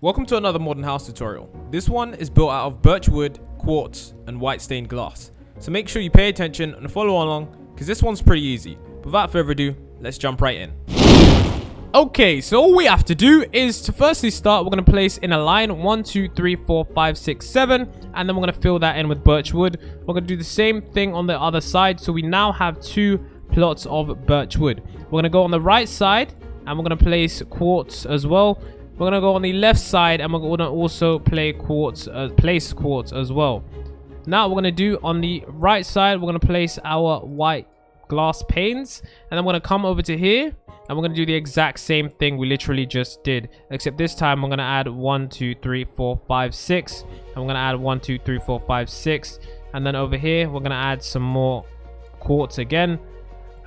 Welcome to another modern house tutorial. This one is built out of birch wood, quartz, and white stained glass. So make sure you pay attention and follow along because this one's pretty easy. Without further ado, let's jump right in. Okay, so all we have to do is to firstly start, we're going to place in a line 1, 2, 3, 4, 5, 6, 7, and then we're going to fill that in with birch wood. We're going to do the same thing on the other side, so we now have 2 plots of birch wood. We're going to go on the right side and we're going to place quartz as well. We're going to go on the left side and we're going to also place quartz as well. Now we're going to do on the right side, we're going to place our white glass panes, and then we're going to come over to here and we're going to do the exact same thing we literally just did, except this time we're going to add 1, 2, 3, 4, 5, 6, and we're going to add 1, 2, 3, 4, 5, 6, and then over here we're going to add some more quartz again,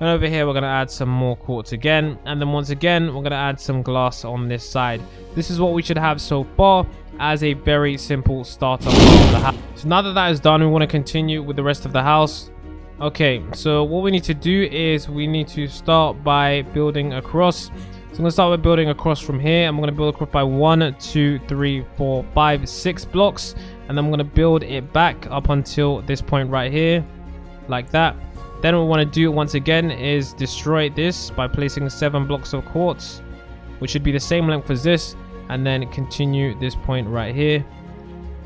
and over here we're going to add some more quartz again, and then once again we're going to add some glass on this side. This is what we should have so far as a very simple starter of the house. So now that that is done, we want to continue with the rest of the house. Okay, so what we need to do is we need to start by building across. So I'm going to start with building across from here. I'm going to build across by 1, 2, 3, 4, 5, 6 blocks, and then I'm going to build it back up until this point right here, like that. Then what we want to do once again is destroy this by placing 7 blocks of quartz, which should be the same length as this, and then continue this point right here.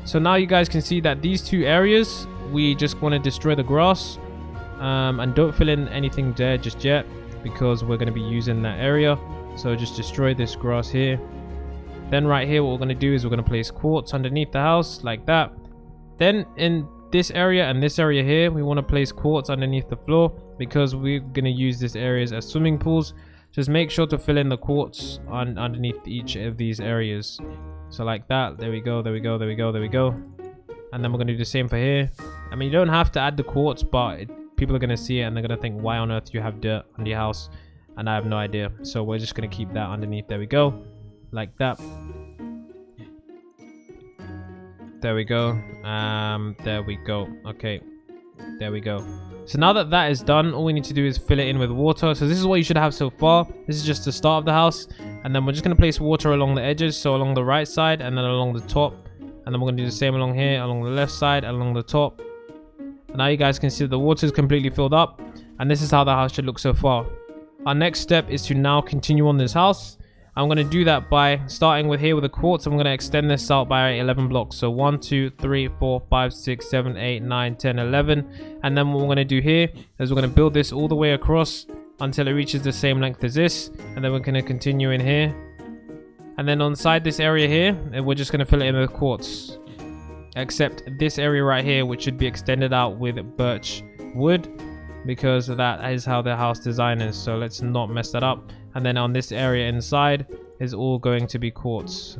So now you guys can see that these 2 areas, we just want to destroy the grass, and don't fill in anything there just yet because we're going to be using that area. So just destroy this grass here. Then right here what we're going to do is we're going to place quartz underneath the house like that. Then in this area and this area here, we want to place quartz underneath the floor because we're going to use these areas as swimming pools. Just make sure to fill in the quartz underneath each of these areas. So like that. There we go, there we go, there we go, there we go. And then we're going to do the same for here. I mean, you don't have to add the quartz, but people are going to see it and they're going to think, why on earth you have dirt under your house? And I have no idea. So we're just going to keep that underneath. There we go. Like that. There we go. There we go. Okay. There we go. So now that that is done, all we need to do is fill it in with water. So this is what you should have so far. This is just the start of the house. And then we're just going to place water along the edges. So along the right side and then along the top. And then we're going to do the same along here, along the left side, along the top. And now you guys can see that the water is completely filled up. And this is how the house should look so far. Our next step is to now continue on this house. I'm going to do that by starting with here with the quartz. I'm going to extend this out by 11 blocks. So 1, 2, 3, 4, 5, 6, 7, 8, 9, 10, 11. And then what we're going to do here is we're going to build this all the way across until it reaches the same length as this. And then we're going to continue in here. And then on side this area here, we're just going to fill it in with quartz. Except this area right here, which should be extended out with birch wood, because that is how the house design is. So let's not mess that up. And then on this area inside is all going to be quartz.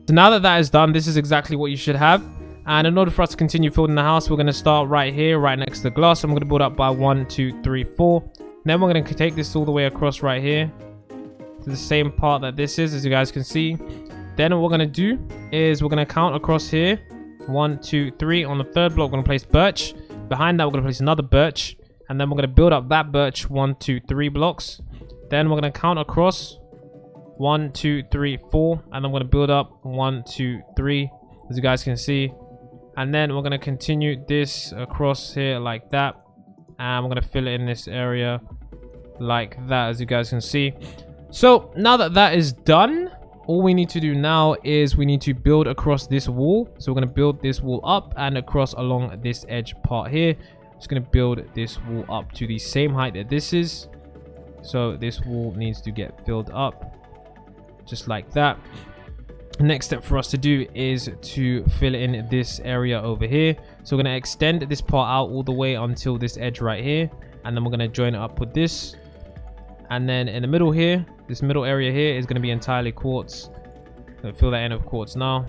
So now that that is done, this is exactly what you should have. And in order for us to continue building the house, we're going to start right here, right next to the glass. I'm going to build up by 1, 2, 3, 4. Then we're going to take this all the way across right here to the same part that this is, as you guys can see. Then what we're going to do is we're going to count across here. 1, 2, 3. On the third block, we're going to place birch. Behind that, we're going to place another birch. And then we're going to build up that birch 1, 2, 3 blocks. Then we're going to count across 1, 2, 3, 4. And I'm going to build up 1, 2, 3, as you guys can see. And then we're going to continue this across here like that. And we're going to fill it in this area like that, as you guys can see. So now that that is done, all we need to do now is we need to build across this wall. So we're going to build this wall up and across along this edge part here. Just going to build this wall up to the same height that this is. So this wall needs to get filled up just like that. Next step for us to do is to fill in this area over here. So we're going to extend this part out all the way until this edge right here, and then we're going to join it up with this. And then in the middle here, this middle area here is going to be entirely quartz. Going to fill that in with quartz now.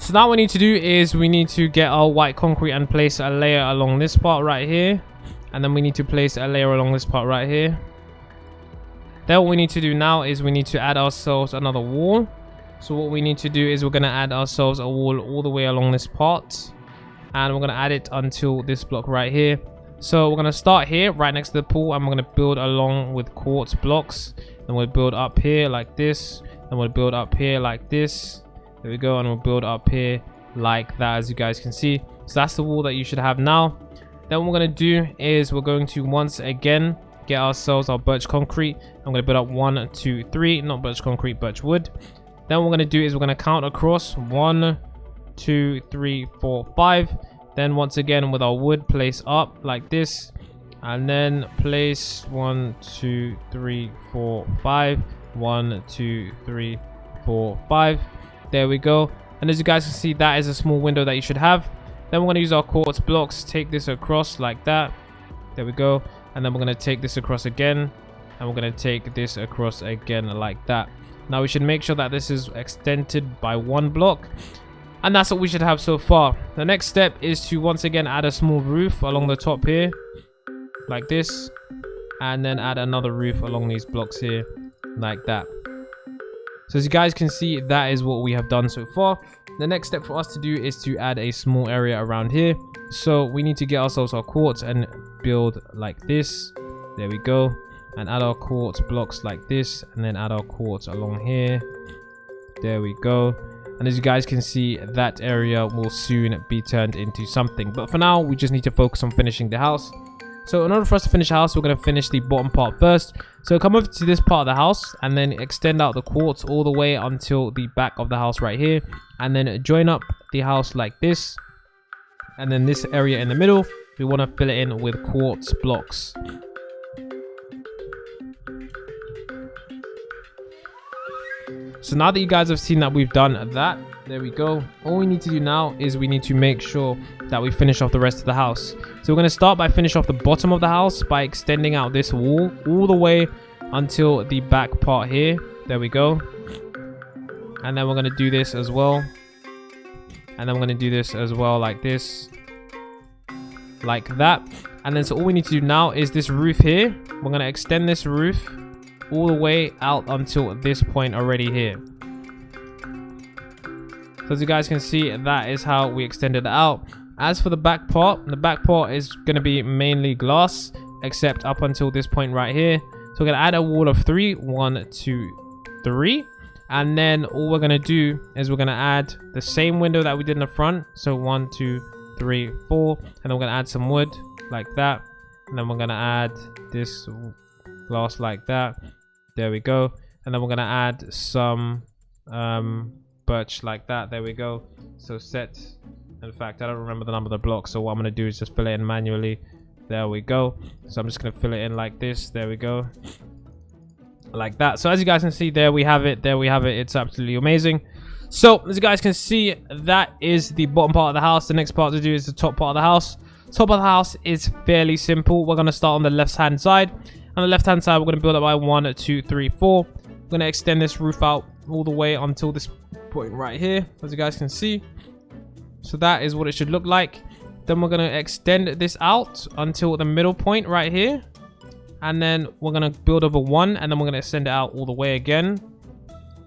So now what we need to do is we need to get our white concrete and place a layer along this part right here. And then we need to place a layer along this part right here. Then what we need to do now is we need to add ourselves another wall. So what we need to do is we're going to add ourselves a wall all the way along this part. And we're going to add it until this block right here. So we're going to start here right next to the pool. And we're going to build along with quartz blocks. Then we'll build up here like this. Then we'll build up here like this. There we go. And we'll build up here like that, as you guys can see. So that's the wall that you should have now. Then what we're going to do is we're going to once again get ourselves our birch concrete. I'm going to build up 1, 2, 3. Not birch concrete, birch wood. Then what we're going to do is we're going to count across 1, 2, 3, 4, 5. Then once again with our wood, place up like this. And then place 1, 2, 3, 4, 5. 1, 2, 3, 4, 5. There we go. And as you guys can see, that is a small window that you should have. Then we're going to use our quartz blocks, take this across like that. There we go. And then we're going to take this across again. And we're going to take this across again like that. Now we should make sure that this is extended by 1 block. And that's what we should have so far. The next step is to once again add a small roof along the top here. Like this. And then add another roof along these blocks here. Like that. So as you guys can see, that is what we have done so far. The next step for us to do is to add a small area around here. So we need to get ourselves our quartz and build like this. There we go. And add our quartz blocks like this. And then add our quartz along here. There we go. And as you guys can see, that area will soon be turned into something. But for now, we just need to focus on finishing the house. So in order for us to finish the house, we're going to finish the bottom part first. So come over to this part of the house and then extend out the quartz all the way until the back of the house right here. And then join up the house like this. And then this area in the middle, we want to fill it in with quartz blocks. So now that you guys have seen that we've done that, there we go. All we need to do now is we need to make sure that we finish off the rest of the house. So we're going to start by finishing off the bottom of the house by extending out this wall all the way until the back part here. There we go. And then we're going to do this as well. And then we're going to do this as well like this. Like that. And then so all we need to do now is this roof here. We're going to extend this roof all the way out until this point already here. So as you guys can see, that is how we extended it out. As for the back part is going to be mainly glass, except up until this point right here. So we're going to add a wall of 3. 1, 2, 3. And then all we're going to do is we're going to add the same window that we did in the front. So 1, 2, 3, 4. And then we're going to add some wood like that. And then we're going to add this glass like that. There we go. And then we're going to add some birch like that. There we go. So set. In fact, I don't remember the number of the blocks. So what I'm going to do is just fill it in manually. There we go. So I'm just going to fill it in like this. There we go. Like that. So as you guys can see, there we have it. There we have it. It's absolutely amazing. So as you guys can see, that is the bottom part of the house. The next part to do is the top part of the house. Top of the house is fairly simple. We're going to start on the left hand side. On the left hand side, we're going to build up by 1, 2, 3, 4. We're going to extend this roof out all the way until this point right here, as you guys can see. So that is what it should look like. Then we're going to extend this out until the middle point right here. And then we're going to build over 1, and then we're going to extend it out all the way again.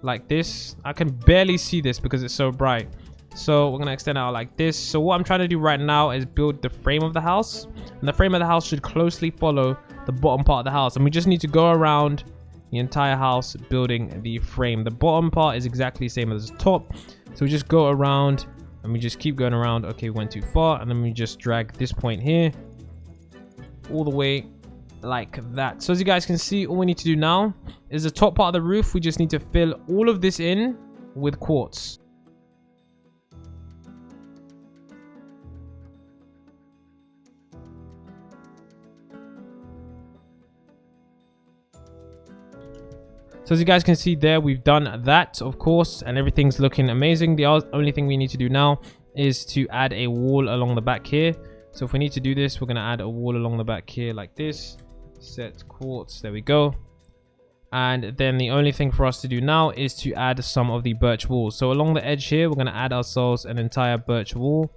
Like this. I can barely see this because it's so bright. So we're going to extend it out like this. So what I'm trying to do right now is build the frame of the house. And the frame of the house should closely follow the bottom part of the house. And we just need to go around the entire house building the frame. The bottom part is exactly the same as the top. So we just go around and we just keep going around. Okay, we went too far. And then we just drag this point here all the way like that. So as you guys can see, all we need to do now is the top part of the roof. We just need to fill all of this in with quartz. So as you guys can see there, we've done that, of course, and everything's looking amazing. The only thing we need to do now is to add a wall along the back here. So if we need to do this, we're going to add a wall along the back here like this. Set quartz. There we go. And then the only thing for us to do now is to add some of the birch walls. So along the edge here, we're going to add ourselves an entire birch wall.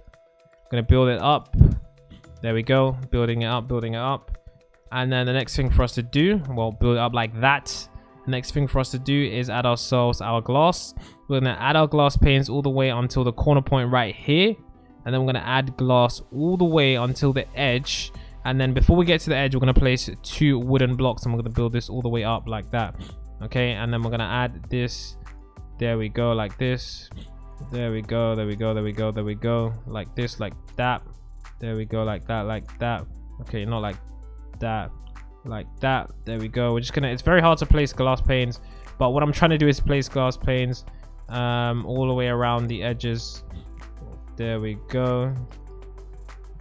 Going to build it up. There we go. Building it up, building it up. And then the next thing for us to do, well, build it up like that. The next thing for us to do is add ourselves our glass. We're going to add our glass panes all the way until the corner point right here. And then we're going to add glass all the way until the edge. And then before we get to the edge, we're going to place 2 wooden blocks. And we're going to build this all the way up like that. Okay, and then we're going to add this. There we go, like this. There we go, there we go, there we go, there we go. Like this, like that. There we go, like that, like that. Okay, not like that, like that. There we go. We're just gonna, it's very hard to place glass panes, but what I'm trying to do is place glass panes all the way around the edges. There we go,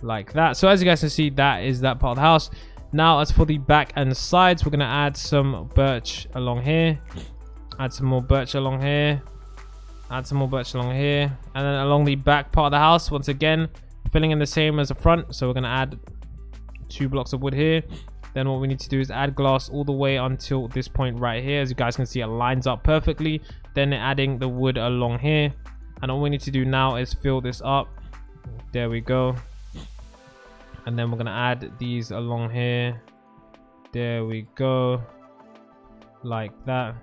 like that. So as you guys can see, that is that part of the house. Now as for the back and the sides, we're gonna add some birch along here, add some more birch along here, add some more birch along here, and then along the back part of the house, once again filling in the same as the front. So we're gonna add 2 blocks of wood here. Then what we need to do is add glass all the way until this point right here. As you guys can see, it lines up perfectly. Then adding the wood along here, and all we need to do now is fill this up. There we go. And then we're gonna add these along here. There we go, like that.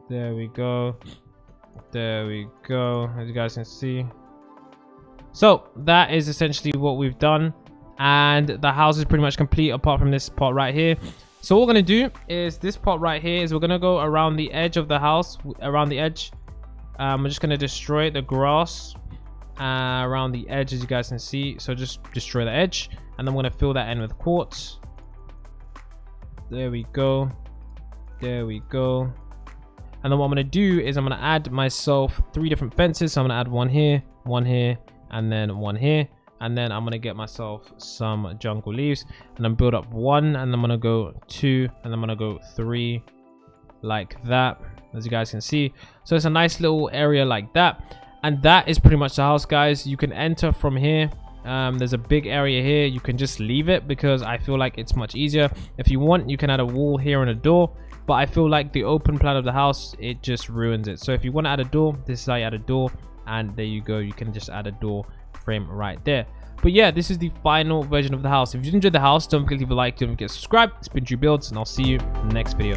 There we go, there we go, as you guys can see. So that is essentially what we've done, and the house is pretty much complete apart from this part right here. So what we're going to do is this part right here is we're going to go around the edge of the house, around the edge. We're just going to destroy the grass around the edge, as you guys can see. So just destroy the edge, and then we're going to fill that in with quartz. There we go, there we go. And then what I'm going to do is I'm going to add myself 3 different fences. So I'm going to add one here, and then one here. And then I'm going to get myself some jungle leaves, and then build up 1, and then I'm going to go 2, and then I'm going to go 3, like that, as you guys can see. So it's a nice little area like that. And that is pretty much the house, guys. You can enter from here. There's a big area here. You can just leave it because I feel like it's much easier. If you want, you can add a wall here and a door, but I feel like the open plan of the house, it just ruins it. So if you want to add a door, this is how you add a door, and there you go. You can just add a door frame right there. But yeah, this is the final version of the house. If you enjoyed the house, don't forget to leave a like, don't forget to subscribe. It's been Drew Builds, and I'll see you in the next video.